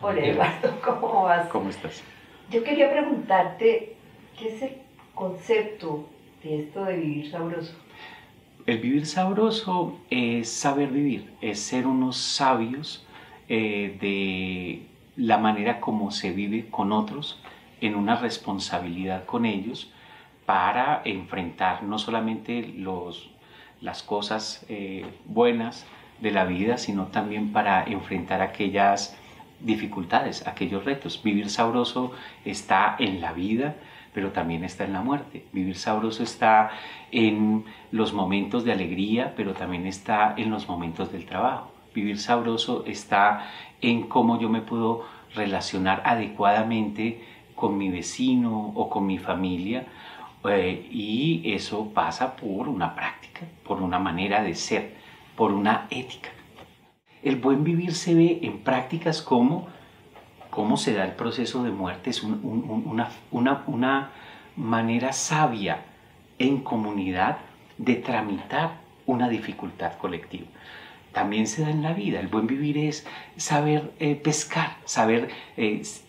Hola Eduardo, ¿cómo vas? ¿Cómo estás? Yo quería preguntarte, ¿qué es el concepto de esto de vivir sabroso? El vivir sabroso es saber vivir, es ser unos sabios de la manera como se vive con otros, en una responsabilidad con ellos para enfrentar no solamente las cosas buenas de la vida, sino también para enfrentar aquellas dificultades, aquellos retos. Vivir sabroso está en la vida, pero también está en la muerte. Vivir sabroso está en los momentos de alegría, pero también está en los momentos del trabajo. Vivir sabroso está en cómo yo me puedo relacionar adecuadamente con mi vecino o con mi familia, y eso pasa por una práctica, por una manera de ser, por una ética. El buen vivir se ve en prácticas como cómo se da el proceso de muerte. Es una manera sabia en comunidad de tramitar una dificultad colectiva. También se da en la vida. El buen vivir es saber pescar, saber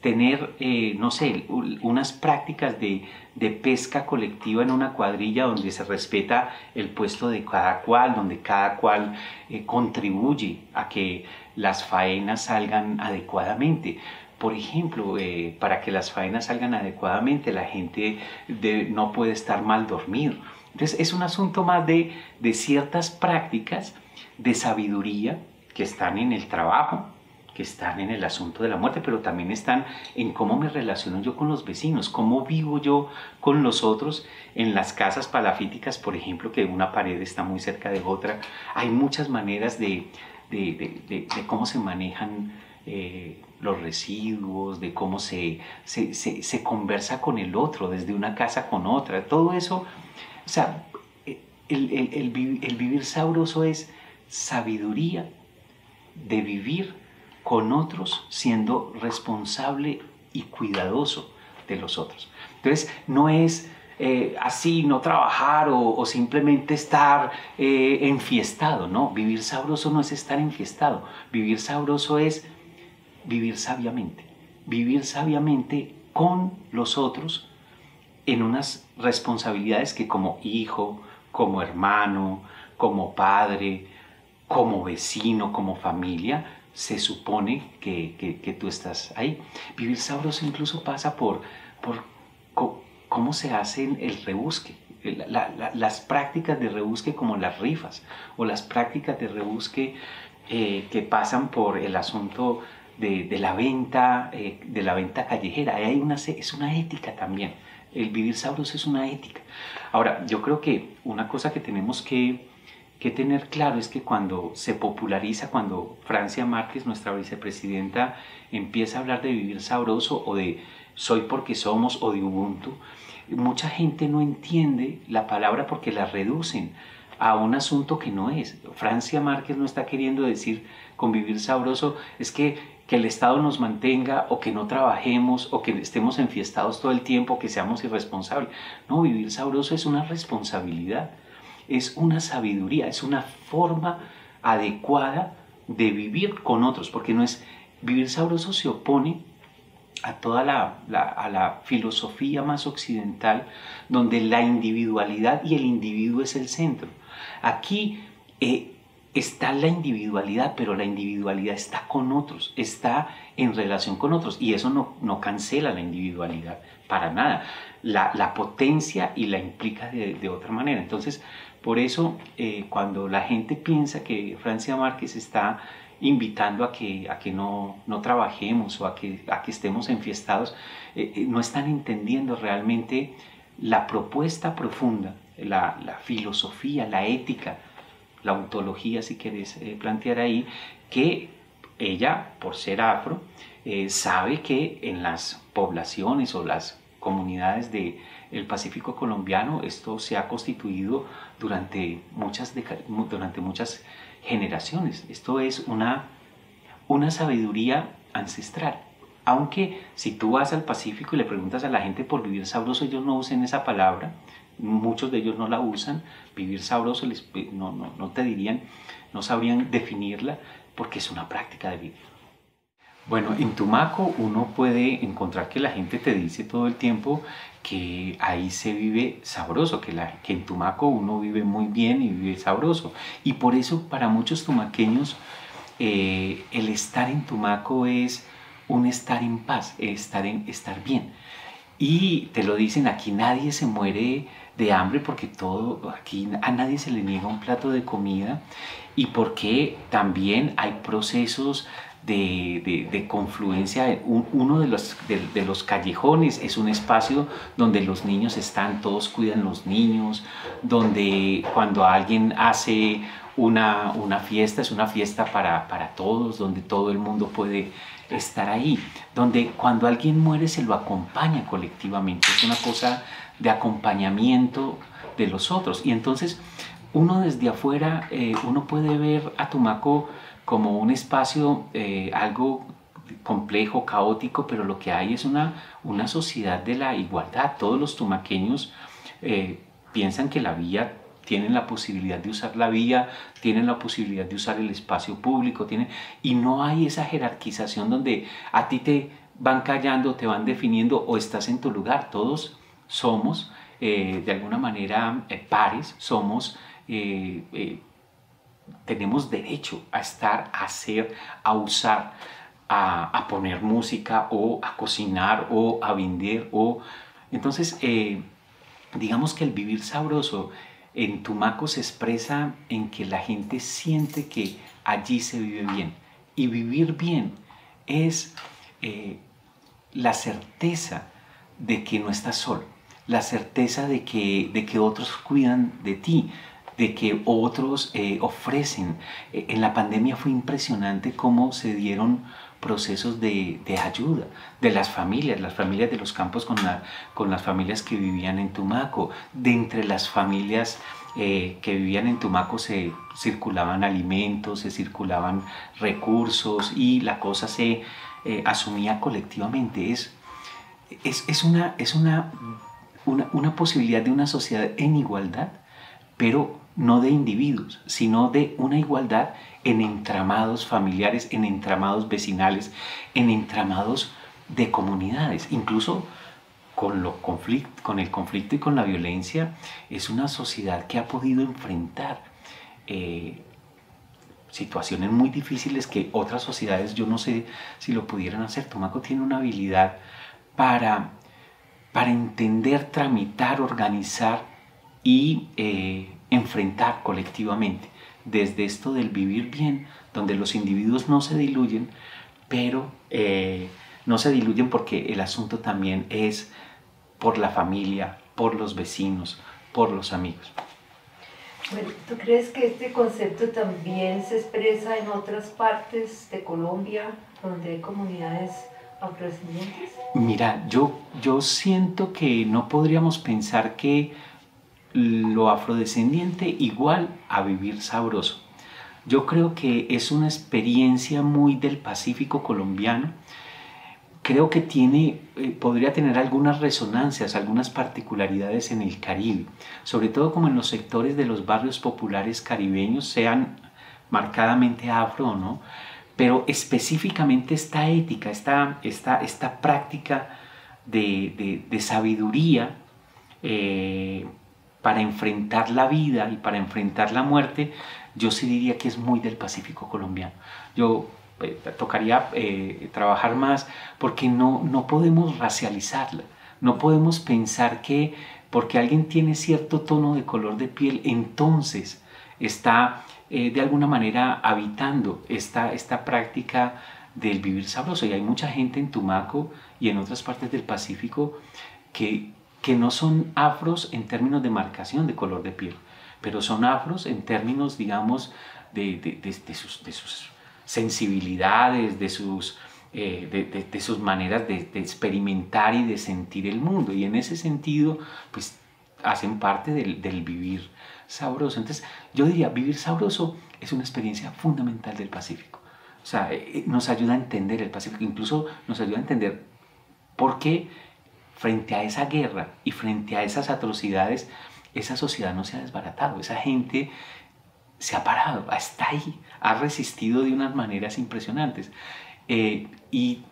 tener, no sé, unas prácticas de pesca colectiva en una cuadrilla donde se respeta el puesto de cada cual, donde cada cual contribuye a que las faenas salgan adecuadamente. Por ejemplo, para que las faenas salgan adecuadamente, la gente no puede estar mal dormido. Entonces, es un asunto más de ciertas prácticas de sabiduría que están en el trabajo, que están en el asunto de la muerte, pero también están en cómo me relaciono yo con los vecinos, cómo vivo yo con los otros en las casas palafíticas, por ejemplo, que una pared está muy cerca de otra. Hay muchas maneras de cómo se manejan los residuos, de cómo se conversa con el otro, desde una casa con otra. Todo eso, o sea, el vivir sabroso es sabiduría de vivir con otros siendo responsable y cuidadoso de los otros. Entonces, no es así, no trabajar o simplemente estar enfiestado, ¿no? Vivir sabroso no es estar enfiestado. Vivir sabroso es vivir sabiamente con los otros en unas responsabilidades que como hijo, como hermano, como padre, como vecino, como familia, se supone que tú estás ahí. Vivir sabroso incluso pasa por cómo se hace el rebusque. Las prácticas de rebusque como las rifas o las prácticas de rebusque que pasan por el asunto de la venta callejera. Es una ética también. El vivir sabroso es una ética. Ahora, yo creo que una cosa que tenemos que tener claro es que cuando se populariza, cuando Francia Márquez, nuestra vicepresidenta, empieza a hablar de vivir sabroso o de soy porque somos o de Ubuntu, mucha gente no entiende la palabra porque la reducen a un asunto que no es. Francia Márquez no está queriendo decir con vivir sabroso es que el Estado nos mantenga o que no trabajemos o que estemos enfiestados todo el tiempo, que seamos irresponsables. No, vivir sabroso es una responsabilidad, es una sabiduría, es una forma adecuada de vivir con otros, porque no es vivir sabroso se opone a toda a la filosofía más occidental, donde la individualidad y el individuo es el centro. Aquí está la individualidad, pero la individualidad está con otros, está en relación con otros, y eso no cancela la individualidad para nada, la potencia y la implica de otra manera. Entonces, por eso, cuando la gente piensa que Francia Márquez está invitando a que no trabajemos o a que estemos enfiestados, no están entendiendo realmente la propuesta profunda, la filosofía, la ética, la ontología, si quieres plantear ahí, que ella, por ser afro, sabe que en las poblaciones o las comunidades del Pacífico colombiano esto se ha constituido durante muchas generaciones. Esto es una sabiduría ancestral. Aunque si tú vas al Pacífico y le preguntas a la gente por vivir sabroso, ellos no usan esa palabra, muchos de ellos no la usan. Vivir sabroso no te dirían, no sabrían definirla porque es una práctica de vida. Bueno, en Tumaco uno puede encontrar que la gente te dice todo el tiempo que ahí se vive sabroso, que en Tumaco uno vive muy bien y vive sabroso. Y por eso para muchos tumaqueños el estar en Tumaco es un estar en paz, estar bien. Y te lo dicen, aquí nadie se muere de hambre porque aquí a nadie se le niega un plato de comida y porque también hay procesos de confluencia. Uno de los callejones es un espacio donde los niños están, todos cuidan los niños, donde cuando alguien hace una fiesta, es una fiesta para todos, donde todo el mundo puede estar ahí, donde cuando alguien muere se lo acompaña colectivamente, es una cosa de acompañamiento de los otros. Y entonces uno desde afuera, uno puede ver a Tumaco como un espacio algo complejo, caótico, pero lo que hay es una sociedad de la igualdad. Todos los tumaqueños piensan que la vía, tienen la posibilidad de usar la vía, tienen la posibilidad de usar el espacio público, y no hay esa jerarquización donde a ti te van callando, te van definiendo o estás en tu lugar. Todos somos de alguna manera pares, tenemos derecho a estar, a hacer, a usar, a poner música o a cocinar o a vender. Entonces, digamos que el vivir sabroso en Tumaco se expresa en que la gente siente que allí se vive bien. Y vivir bien es la certeza de que no estás solo, la certeza de que otros cuidan de ti, de que otros ofrecen. En la pandemia fue impresionante cómo se dieron procesos de ayuda de las familias de los campos con las familias que vivían en Tumaco. De entre las familias que vivían en Tumaco se circulaban alimentos, se circulaban recursos y la cosa se asumía colectivamente. Es una posibilidad de una sociedad en igualdad, pero no de individuos, sino de una igualdad en entramados familiares, en entramados vecinales, en entramados de comunidades. Incluso con el conflicto y con la violencia, es una sociedad que ha podido enfrentar situaciones muy difíciles que otras sociedades, yo no sé si lo pudieran hacer. Tumaco tiene una habilidad para entender, tramitar, organizar y enfrentar colectivamente. Desde esto del vivir bien, donde los individuos no se diluyen, pero no se diluyen porque el asunto también es por la familia, por los vecinos, por los amigos. Bueno, ¿tú crees que este concepto también se expresa en otras partes de Colombia donde hay comunidades afrodescendientes? Mira, yo siento que no podríamos pensar que lo afrodescendiente igual a vivir sabroso. Yo creo que es una experiencia muy del Pacífico colombiano. Creo que podría tener algunas resonancias, algunas particularidades en el Caribe, sobre todo como en los sectores de los barrios populares caribeños, sean marcadamente afro, ¿no? Pero específicamente esta ética, esta práctica de sabiduría para enfrentar la vida y para enfrentar la muerte, yo sí diría que es muy del Pacífico colombiano. Yo tocaría trabajar más porque no podemos racializarla, no podemos pensar que porque alguien tiene cierto tono de color de piel, entonces está de alguna manera habitando esta práctica del vivir sabroso. Y hay mucha gente en Tumaco y en otras partes del Pacífico que no son afros en términos de marcación de color de piel, pero son afros en términos, digamos, de sus sensibilidades, de sus maneras de experimentar y de sentir el mundo. Y en ese sentido, pues hacen parte del vivir sabroso. Entonces, yo diría, vivir sabroso es una experiencia fundamental del Pacífico. O sea, nos ayuda a entender el Pacífico, incluso nos ayuda a entender por qué frente a esa guerra y frente a esas atrocidades, esa sociedad no se ha desbaratado, esa gente se ha parado, está ahí, ha resistido de unas maneras impresionantes. Y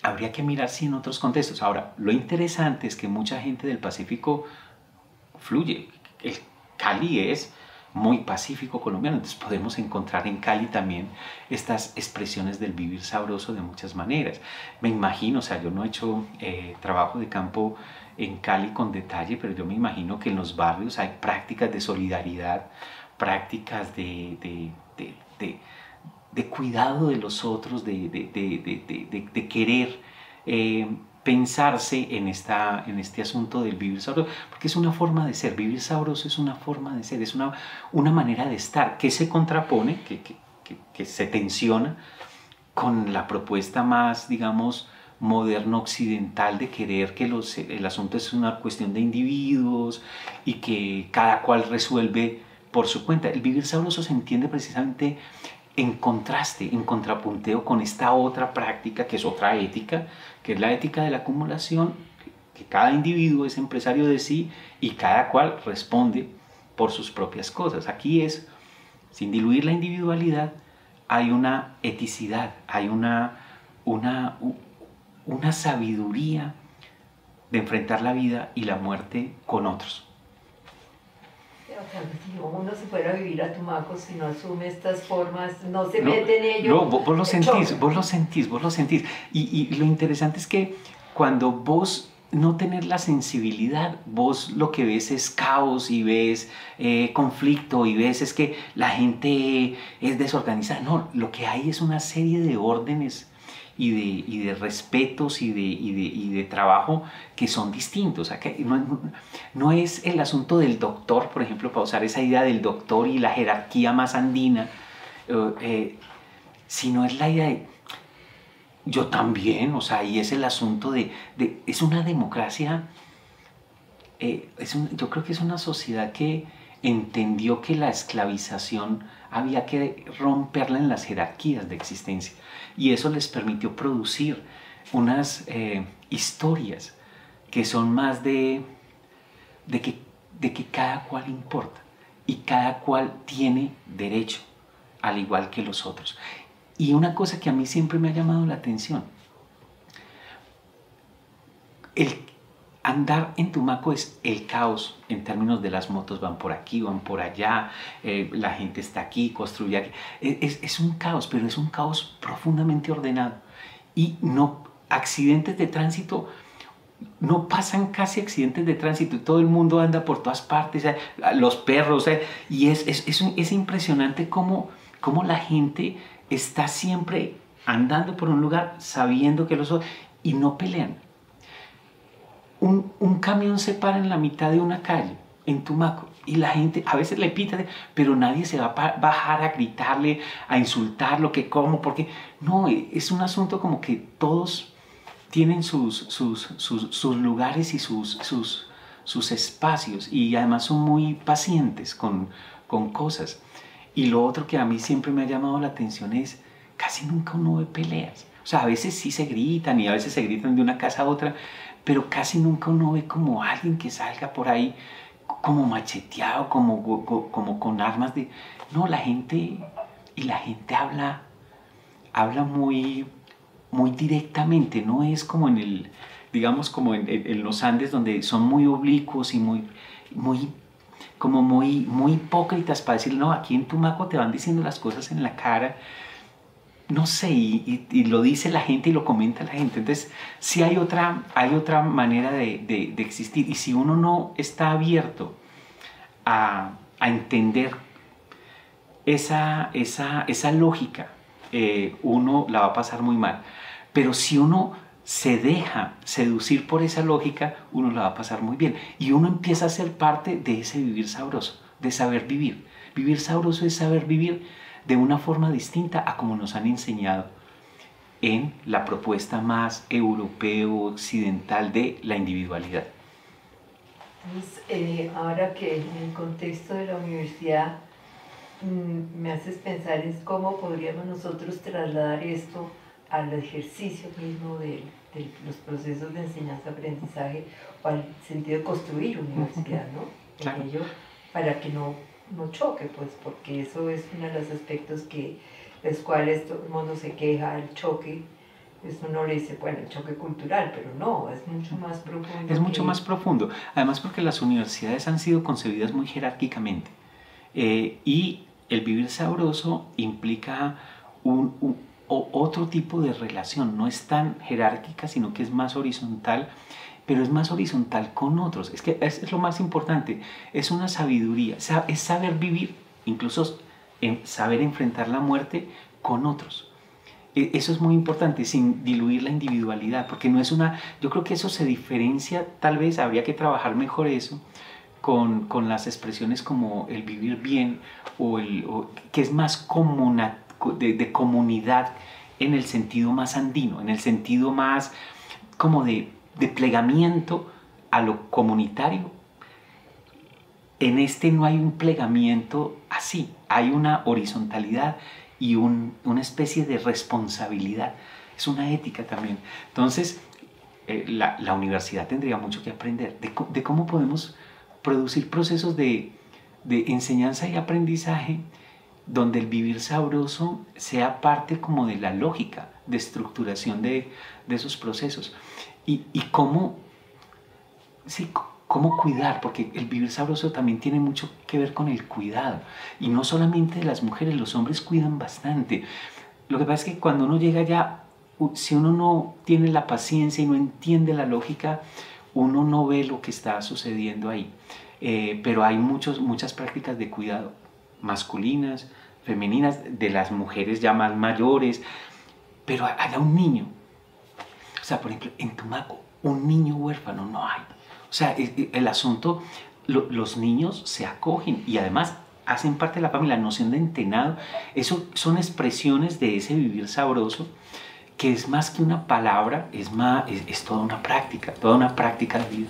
habría que mirar si en otros contextos. Ahora, lo interesante es que mucha gente del Pacífico fluye. El Cali es muy pacífico colombiano, entonces podemos encontrar en Cali también estas expresiones del vivir sabroso de muchas maneras. Me imagino, o sea, yo no he hecho trabajo de campo en Cali con detalle, pero yo me imagino que en los barrios hay prácticas de solidaridad, prácticas de cuidado de los otros, de querer pensarse en este asunto del vivir sabroso, porque es una forma de ser. Vivir sabroso es una forma de ser, es una manera de estar que se contrapone, que se tensiona con la propuesta más, digamos, moderno occidental de querer que el asunto es una cuestión de individuos y que cada cual resuelve por su cuenta. El vivir sabroso se entiende precisamente en contraste, en contrapunteo con esta otra práctica, que es otra ética, que es la ética de la acumulación, que cada individuo es empresario de sí y cada cual responde por sus propias cosas. Aquí es, sin diluir la individualidad, hay una eticidad, hay una sabiduría de enfrentar la vida y la muerte con otros. Si uno se fuera a vivir a Tumaco, si no asume estas formas, no se mete en ello. No, vos lo sentís. Y lo interesante es que cuando vos no tenés la sensibilidad, vos lo que ves es caos y ves conflicto y ves es que la gente es desorganizada. No, lo que hay es una serie de órdenes y de respetos y de trabajo que son distintos. O sea, que no es el asunto del doctor, por ejemplo, para usar esa idea del doctor y la jerarquía más andina, sino es la idea de yo también, o sea, y es el asunto es una democracia, yo creo que es una sociedad que entendió que la esclavización había que romperla en las jerarquías de existencia y eso les permitió producir unas historias que son más de que cada cual importa y cada cual tiene derecho al igual que los otros. Y una cosa que a mí siempre me ha llamado la atención, el andar en Tumaco es el caos en términos de las motos van por aquí, van por allá, la gente está aquí, construye aquí. Es un caos, pero es un caos profundamente ordenado. Y no, accidentes de tránsito, no pasan casi accidentes de tránsito, todo el mundo anda por todas partes, los perros, y es impresionante cómo la gente está siempre andando por un lugar sabiendo que los otros, y no pelean. Un camión se para en la mitad de una calle en Tumaco y la gente a veces le pita, pero nadie se va a bajar a gritarle, a insultarlo, que cómo, porque no, es un asunto como que todos tienen sus lugares y sus espacios y además son muy pacientes con cosas. Y lo otro que a mí siempre me ha llamado la atención es casi nunca uno ve peleas. O sea, a veces sí se gritan y a veces se gritan de una casa a otra, pero casi nunca uno ve como alguien que salga por ahí como macheteado, como con armas de... No, la gente habla muy, muy directamente, no es como digamos como en los Andes donde son muy oblicuos y muy hipócritas para decir, no, aquí en Tumaco te van diciendo las cosas en la cara, no sé, y lo dice la gente y lo comenta la gente. Entonces, sí hay otra manera de existir. Y si uno no está abierto a entender esa lógica, uno la va a pasar muy mal. Pero si uno se deja seducir por esa lógica, uno la va a pasar muy bien. Y uno empieza a ser parte de ese vivir sabroso, de saber vivir. Vivir sabroso es saber vivir de una forma distinta a como nos han enseñado en la propuesta más europeo-occidental de la individualidad. Entonces, ahora que en el contexto de la universidad me haces pensar en cómo podríamos nosotros trasladar esto al ejercicio mismo de los procesos de enseñanza-aprendizaje o al sentido de construir universidad, ¿no? Claro. En ello, para que no choque, pues, porque eso es uno de los aspectos que los cuales todo el mundo se queja del choque. Pues uno le dice, bueno, el choque cultural, pero no, es mucho más profundo. Es mucho más profundo, además porque las universidades han sido concebidas muy jerárquicamente, y el vivir sabroso implica otro tipo de relación, no es tan jerárquica, sino que es más horizontal, pero es más horizontal con otros. Es que es lo más importante, es una sabiduría, es saber vivir, incluso saber enfrentar la muerte con otros. Eso es muy importante, sin diluir la individualidad, porque no es una... Yo creo que eso se diferencia, tal vez habría que trabajar mejor eso, con las expresiones como el vivir bien, que es más de comunidad en el sentido más andino, en el sentido más como de plegamiento a lo comunitario. En este no hay un plegamiento así, hay una horizontalidad y una especie de responsabilidad. Es una ética también. Entonces, la universidad tendría mucho que aprender de cómo podemos producir procesos de enseñanza y aprendizaje donde el vivir sabroso sea parte como de la lógica de estructuración de esos procesos. Y cómo, sí, cómo cuidar, porque el vivir sabroso también tiene mucho que ver con el cuidado. Y no solamente de las mujeres, los hombres cuidan bastante. Lo que pasa es que cuando uno llega ya, si uno no tiene la paciencia y no entiende la lógica, uno no ve lo que está sucediendo ahí. Pero hay muchas prácticas de cuidado, masculinas, femeninas, de las mujeres ya más mayores. Pero haya un niño. O sea, por ejemplo, en Tumaco, un niño huérfano no hay. O sea, el asunto, los niños se acogen y además hacen parte de la familia. La noción de entenado, eso son expresiones de ese vivir sabroso, que es más que una palabra, es toda una práctica de vida.